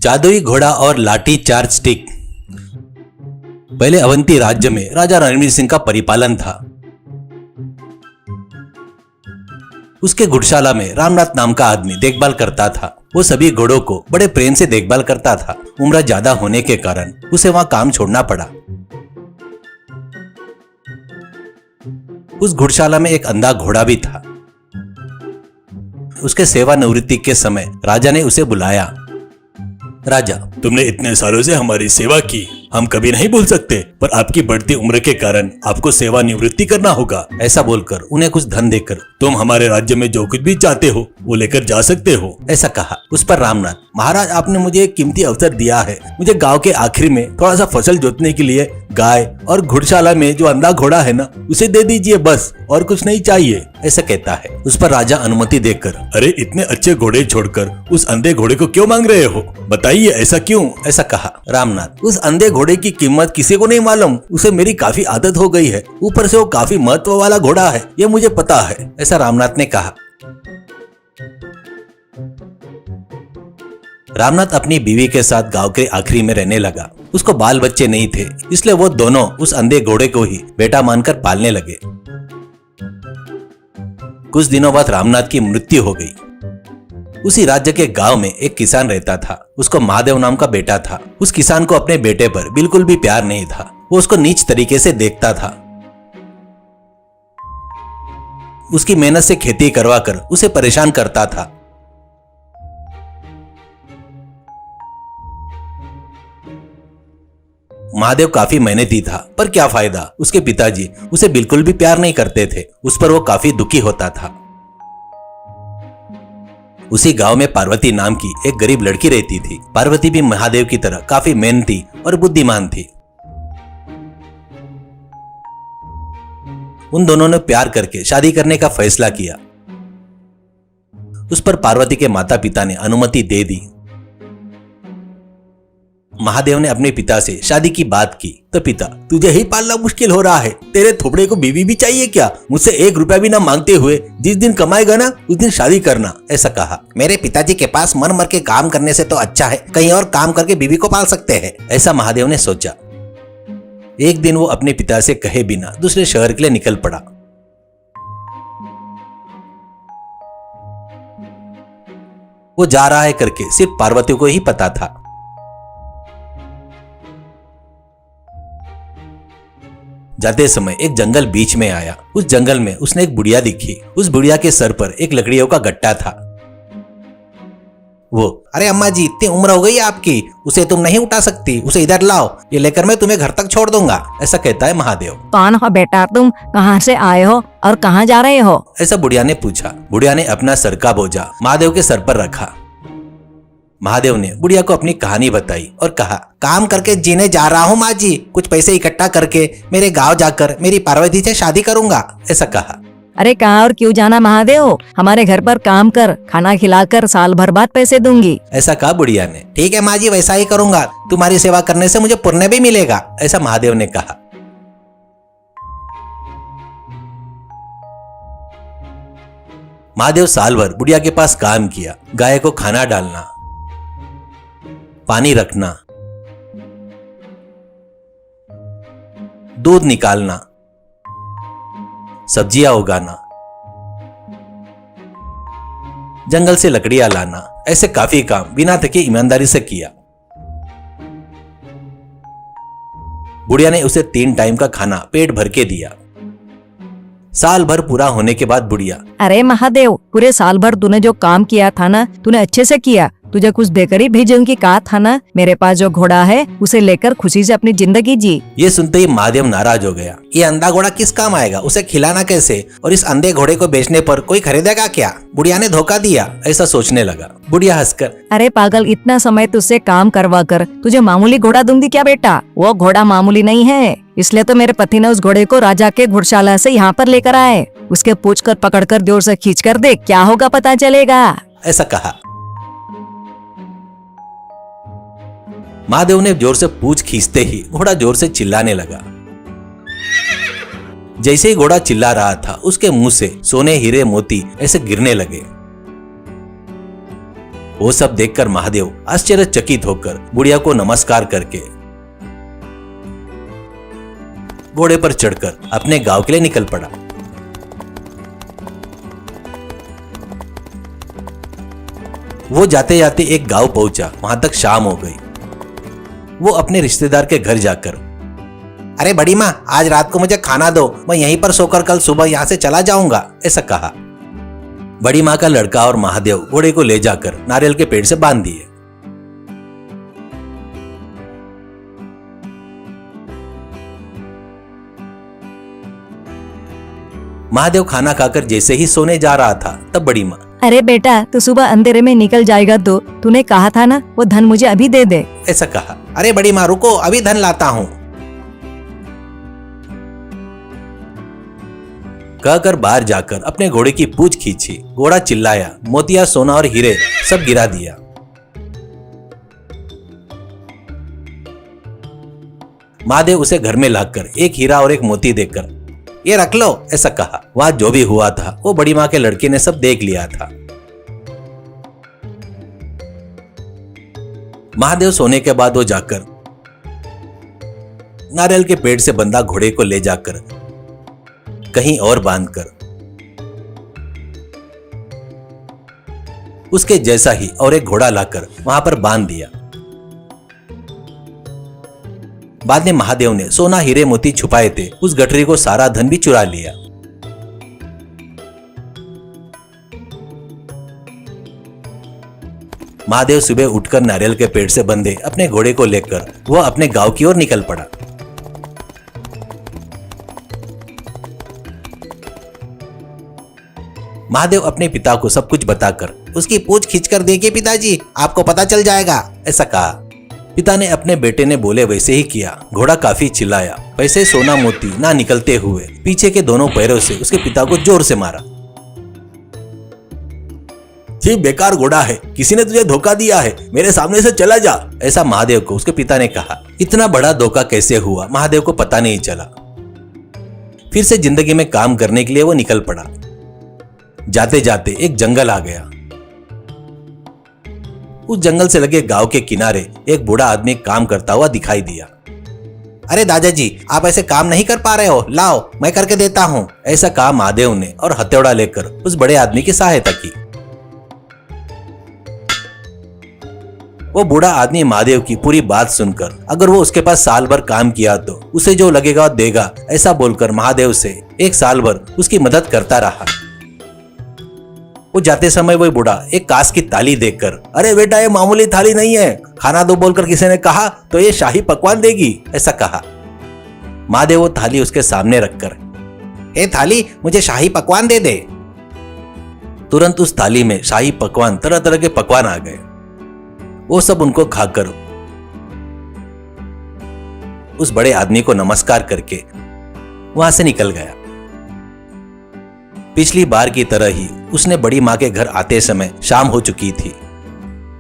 जादुई घोड़ा और लाठी चार्ज स्टिक। पहले अवंती राज्य में राजा रणवीर सिंह का परिपालन था। उसके घुड़शाला में रामनाथ नाम का आदमी देखभाल करता था। वो सभी घोड़ों को बड़े प्रेम से देखभाल करता था। उम्र ज्यादा होने के कारण उसे वहां काम छोड़ना पड़ा। उस घुड़शाला में एक अंधा घोड़ा भी था। उसके सेवानिवृत्ति के समय राजा ने उसे बुलाया। राजा, तुमने इतने सालों से हमारी सेवा की, हम कभी नहीं भूल सकते, पर आपकी बढ़ती उम्र के कारण आपको सेवानिवृत्ति करना होगा। ऐसा बोलकर उन्हें कुछ धन देकर तुम हमारे राज्य में जो कुछ भी चाहते हो वो लेकर जा सकते हो, ऐसा कहा। उस पर रामनाथ, महाराज आपने मुझे एक कीमती अवसर दिया है। मुझे गांव के आखिर में थोड़ा सा फसल जोतने के लिए गाय और घुड़शाला में जो अंधा घोड़ा है ना, उसे दे दीजिए बस, और कुछ नहीं चाहिए, ऐसा कहता है। उस पर राजा अनुमति देकर, अरे इतने अच्छे घोड़े छोड़कर उस अंधे घोड़े को क्यों मांग रहे हो, बताइए ऐसा क्यों, ऐसा कहा। रामनाथ, उस अंधे घोड़े की कीमत किसी को नहीं मालूम, उसे मेरी काफी आदत हो गई है, ऊपर से वो काफी महत्व वाला घोड़ा है, ये मुझे पता है, ऐसा रामनाथ ने कहा। रामनाथ अपनी बीवी के साथ गांव के आखिरी में रहने लगा। उसको बाल बच्चे नहीं थे, इसलिए वो दोनों उस अंधे घोड़े को ही बेटा मानकर पालने लगे। कुछ दिनों बाद रामनाथ की मृत्यु हो गई। उसी राज्य के गांव में एक किसान रहता था। उसको महादेव नाम का बेटा था। उस किसान को अपने बेटे पर बिल्कुल भी प्यार नहीं था। वो उसको नीच तरीके से देखता था। उसकी मेहनत से खेती करवाकर उसे परेशान करता था। महादेव काफी मेहनती था, पर क्या फायदा, उसके पिताजी उसे बिल्कुल भी प्यार नहीं करते थे। उस पर वो काफी दुखी होता था। उसी गांव में पार्वती नाम की एक गरीब लड़की रहती थी। पार्वती भी महादेव की तरह काफी मेहनती और बुद्धिमान थी। उन दोनों ने प्यार करके शादी करने का फैसला किया। उस पर पार्वती के माता पिता ने अनुमति दे दी। महादेव ने अपने पिता से शादी की बात की तो पिता, तुझे ही पालना मुश्किल हो रहा है, तेरे थोपड़े को बीवी भी चाहिए क्या, मुझसे 1 रुपया भी ना मांगते हुए जिस दिन कमाएगा ना उस दिन शादी करना, ऐसा कहा। मेरे पिताजी के पास मर मर के काम करने से तो अच्छा है कहीं और काम करके बीवी को पाल सकते हैं, ऐसा महादेव ने सोचा। एक दिन वो अपने पिता से कहे बिना दूसरे शहर के लिए निकल पड़ा। वो जा रहा है करके सिर्फ पार्वती को ही पता था। जाते समय एक जंगल बीच में आया। उस जंगल में उसने एक बुढ़िया दिखी। उस बुढ़िया के सर पर एक लकड़ियों का गट्टा था। वो, अरे अम्मा जी, इतनी उम्र हो गई आपकी, उसे तुम नहीं उठा सकती, उसे इधर लाओ, ये लेकर मैं तुम्हें घर तक छोड़ दूंगा, ऐसा कहता है महादेव। कौन हो बेटा तुम, कहाँ से आए हो और कहाँ जा रहे हो, ऐसा बुढ़िया ने पूछा। बुढ़िया ने अपना सर का बोझा महादेव के सर पर रखा। महादेव ने बुढ़िया को अपनी कहानी बताई और कहा, काम करके जीने जा रहा हूँ माँ जी, कुछ पैसे इकट्ठा करके मेरे गांव जाकर मेरी पार्वती से शादी करूंगा, ऐसा कहा। अरे कहाँ और क्यों जाना महादेव, हमारे घर पर काम कर, खाना खिलाकर साल भर बाद पैसे दूंगी, ऐसा कहा बुढ़िया ने। ठीक है माँ जी, वैसा ही करूंगा, तुम्हारी सेवा करने से मुझे पुण्य भी मिलेगा, ऐसा महादेव ने कहा। महादेव साल भर बुढ़िया के पास काम किया। गाय को खाना डालना, पानी रखना, दूध निकालना, सब्जियां उगाना, जंगल से लकड़ियां लाना, ऐसे काफी काम बिना थके ईमानदारी से किया। बुढ़िया ने उसे 3 टाइम का खाना पेट भर के दिया। साल भर पूरा होने के बाद बुढ़िया, अरे महादेव, पूरे साल भर तूने जो काम किया था ना, तूने अच्छे से किया, तुझे कुछ देकर ही भेजूंगी कहा था ना, मेरे पास जो घोड़ा है उसे लेकर खुशी से अपनी जिंदगी जी। ये सुनते ही महादेव नाराज हो गया। ये अंधा घोड़ा किस काम आएगा, उसे खिलाना कैसे, और इस अंधे घोड़े को बेचने पर कोई खरीदेगा क्या, बुढ़िया ने धोखा दिया, ऐसा सोचने लगा। बुढ़िया हंसकर, अरे पागल, इतना समय तुझसे काम करवा कर तुझे मामूली घोड़ा दूंगी क्या बेटा, वो घोड़ा मामूली नहीं है, इसलिए तो मेरे पति ने उस घोड़े को राजा के घुड़शाला से यहाँ पर लेकर आए, उसके पूंछ कर पकड़कर जोर से खींच कर दे, क्या होगा पता चलेगा, ऐसा कहा। महादेव ने जोर से पूंछ खींचते ही घोड़ा जोर से चिल्लाने लगा। जैसे ही घोड़ा चिल्ला रहा था, उसके मुंह से सोने हीरे मोती ऐसे गिरने लगे। वो सब देखकर महादेव आश्चर्यचकित होकर बुढ़िया को नमस्कार करके घोड़े पर चढ़कर अपने गांव के लिए निकल पड़ा। वो जाते जाते एक गांव पहुंचा। वहां तक शाम हो गई। वो अपने रिश्तेदार के घर जाकर, अरे बड़ी माँ, आज रात को मुझे खाना दो, मैं यहीं पर सोकर कल सुबह यहाँ से चला जाऊंगा, ऐसा कहा। बड़ी माँ का लड़का और महादेव घोड़े को ले जाकर नारियल के पेड़ से बांध दिए। महादेव खाना खाकर जैसे ही सोने जा रहा था, तब बड़ी माँ, अरे बेटा, तू सुबह अंधेरे में निकल जाएगा तो तूने कहा था ना वो धन मुझे अभी दे दे, ऐसा कहा। अरे बड़ी माँ रुको, अभी धन लाता हूँ, कहकर बाहर जाकर अपने घोड़े की पूंछ खींची। घोड़ा चिल्लाया, मोतिया, सोना और हीरे सब गिरा दिया। महादेव उसे घर में लाकर एक हीरा और एक मोती देकर, ये रख लो, ऐसा कहा। वहां जो भी हुआ था वो बड़ी माँ के लड़के ने सब देख लिया था। महादेव सोने के बाद वो जाकर नारियल के पेड़ से बंधा घोड़े को ले जाकर कहीं और बांधकर उसके जैसा ही और एक घोड़ा लाकर वहां पर बांध दिया। बाद में महादेव ने सोना, हीरे, मोती छुपाए थे उस गठरी को सारा धन भी चुरा लिया। महादेव सुबह उठकर नारियल के पेड़ से बंधे अपने घोड़े को लेकर वह अपने गांव की ओर निकल पड़ा। महादेव अपने पिता को सब कुछ बताकर, उसकी पूंछ खींचकर देखिए पिताजी, आपको पता चल जाएगा, ऐसा कहा। पिता ने अपने बेटे ने बोले वैसे ही किया। घोड़ा काफी चिल्लाया। पैसे, सोना, मोती ना निकलते हुए पीछे के दोनों पैरों से उसके पिता को जोर से मारा। ये बेकार घोड़ा है, किसी ने तुझे धोखा दिया है, मेरे सामने से चला जा, ऐसा महादेव को उसके पिता ने कहा। इतना बड़ा धोखा कैसे हुआ महादेव को पता नहीं चला। फिर से जिंदगी में काम करने के लिए वो निकल पड़ा। जाते जाते एक जंगल आ गया। उस जंगल से लगे गांव के किनारे एक बूढ़ा आदमी काम करता हुआ दिखाई दिया। अरे दादाजी, आप ऐसे काम नहीं कर पा रहे हो, लाओ मैं करके देता हूं, ऐसा कहा महादेव ने और हथौड़ा लेकर उस बड़े आदमी की सहायता की। वो बूढ़ा आदमी महादेव की पूरी बात सुनकर, अगर वो उसके पास साल भर काम किया तो उसे जो लगेगा देगा, ऐसा बोलकर महादेव से एक साल भर उसकी मदद करता रहा। वो जाते समय वही बूढ़ा एक कांच की थाली देखकर, अरे बेटा ये मामूली थाली नहीं है, खाना दो बोलकर किसी ने कहा तो ये शाही पकवान देगी, ऐसा कहा। महादेव वो थाली उसके सामने रखकर, ए थाली मुझे शाही पकवान दे दे। तुरंत उस थाली में शाही पकवान, तरह तरह के पकवान आ गए। वो सब उनको खाकर उस बड़े आदमी को नमस्कार करके वहां से निकल गया। पिछली बार की तरह ही उसने बड़ी माँ के घर आते समय शाम हो चुकी थी।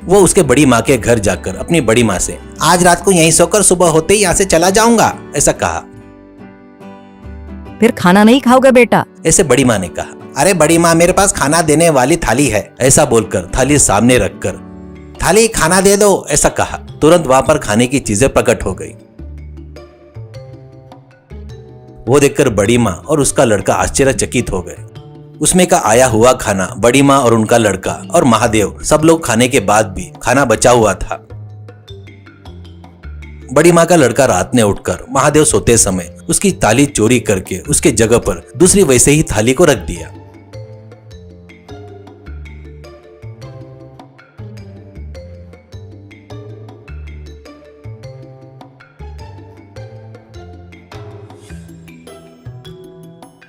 वो उसके बड़ी माँ के घर जाकर अपनी बड़ी माँ से, आज रात को यहीं सोकर सुबह होते ही यहाँ से चला जाऊंगा, ऐसा कहा। फिर खाना नहीं खाओगे बेटा, ऐसे बड़ी माँ ने कहा। अरे बड़ी माँ, मेरे पास खाना देने वाली थाली है, ऐसा बोलकर थाली सामने रखकर, थाली खाना दे दो, ऐसा कहा। तुरंत वहां पर खाने की चीजें प्रकट हो गई। वो देखकर बड़ी माँ और उसका लड़का आश्चर्यचकित हो गए। उसमें का आया हुआ खाना बड़ी माँ और उनका लड़का और महादेव सब लोग खाने के बाद भी खाना बचा हुआ था। बड़ी माँ का लड़का रात में उठकर महादेव सोते समय उसकी थाली चोरी करके उसके जगह पर दूसरी वैसे ही थाली को रख दिया।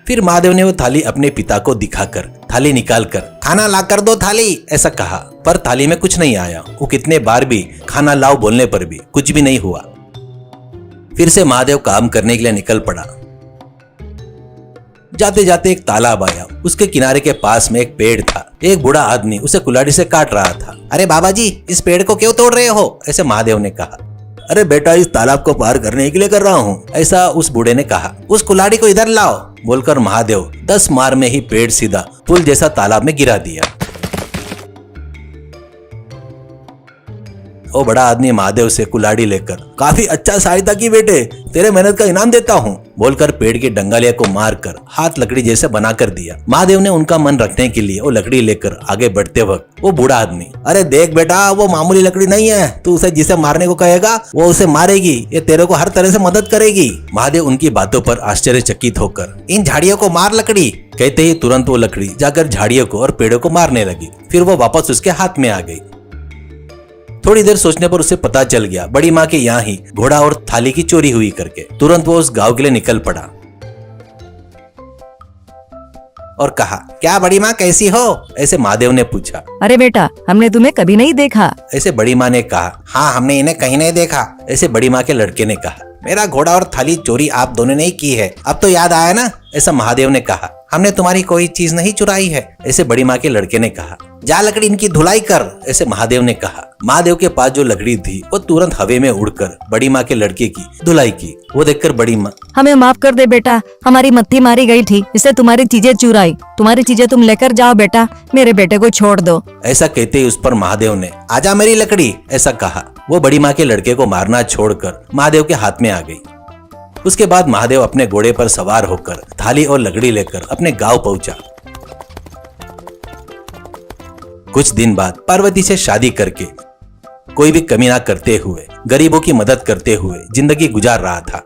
फिर महादेव ने वो थाली अपने पिता को दिखाकर थाली निकालकर, खाना ला कर दो थाली, ऐसा कहा। पर थाली में कुछ नहीं आया। वो कितने बार भी खाना लाओ बोलने पर भी कुछ भी नहीं हुआ। फिर से महादेव काम करने के लिए निकल पड़ा। जाते जाते एक तालाब आया। उसके किनारे के पास में एक पेड़ था। एक बूढ़ा आदमी उसे कुल्हाड़ी से काट रहा था। अरे बाबा जी, इस पेड़ को क्यों तोड़ रहे हो, ऐसे महादेव ने कहा। अरे बेटा, इस तालाब को पार करने के लिए कर रहा हूँ, ऐसा उस बूढ़े ने कहा। उस कुल्हाड़ी को इधर लाओ, बोलकर महादेव 10 मार में ही पेड़ सीधा पुल जैसा तालाब में गिरा दिया। वो बड़ा आदमी महादेव से कुल्हाड़ी लेकर, काफी अच्छा सहायता की बेटे, तेरे मेहनत का इनाम देता हूँ, बोलकर पेड़ की डंगालिया को मारकर हाथ लकड़ी जैसे बना कर दिया। महादेव ने उनका मन रखने के लिए वो लकड़ी लेकर आगे बढ़ते वक्त वो बूढ़ा आदमी, अरे देख बेटा, वो मामूली लकड़ी नहीं है, तू उसे जिसे मारने को कहेगा वो उसे मारेगी, ये तेरे को हर तरह से मदद करेगी। महादेव उनकी बातों पर आश्चर्यचकित होकर, इन झाड़ियों को मार लकड़ी, कहते ही तुरंत वो लकड़ी जाकर झाड़ियों को और पेड़ों को मारने लगी। फिर वो वापस उसके हाथ में आ गई। थोड़ी देर सोचने पर उसे पता चल गया बड़ी माँ के यहाँ ही घोड़ा और थाली की चोरी हुई करके। तुरंत वो उस गांव के लिए निकल पड़ा और कहा, क्या बड़ी माँ कैसी हो? ऐसे महादेव ने पूछा। अरे बेटा, हमने तुम्हें कभी नहीं देखा। ऐसे बड़ी माँ ने कहा, हाँ हमने इन्हें कहीं नहीं देखा। ऐसे बड़ी माँ के लड़के ने कहा, मेरा घोड़ा और थाली चोरी आप दोनों ने ही की है, अब तो याद आया ना? ऐसा महादेव ने कहा, हमने तुम्हारी कोई चीज नहीं चुराई है। ऐसे बड़ी माँ के लड़के ने कहा, जा लकड़ी इनकी धुलाई कर। ऐसे महादेव ने कहा। महादेव के पास जो लकड़ी थी वो तुरंत हवे में उड़कर बड़ी माँ के लड़के की धुलाई की। वो देखकर बड़ी माँ, हमें माफ कर दे बेटा, हमारी मत्थी मारी गई थी, इससे तुम्हारी चीजें चुराई, तुम्हारी चीजें तुम लेकर जाओ बेटा, मेरे बेटे को छोड़ दो। ऐसा कहते ही उस पर महादेव ने, आजा मेरी लकड़ी, ऐसा कहा। वो बड़ी माँ के लड़के को मारना छोड़कर महादेव के हाथ में आ गई। उसके बाद महादेव अपने घोड़े पर सवार होकर थाली और लकड़ी लेकर अपने गांव पहुंचा। कुछ दिन बाद पार्वती से शादी करके कोई भी कमी ना करते हुए गरीबों की मदद करते हुए जिंदगी गुजार रहा था।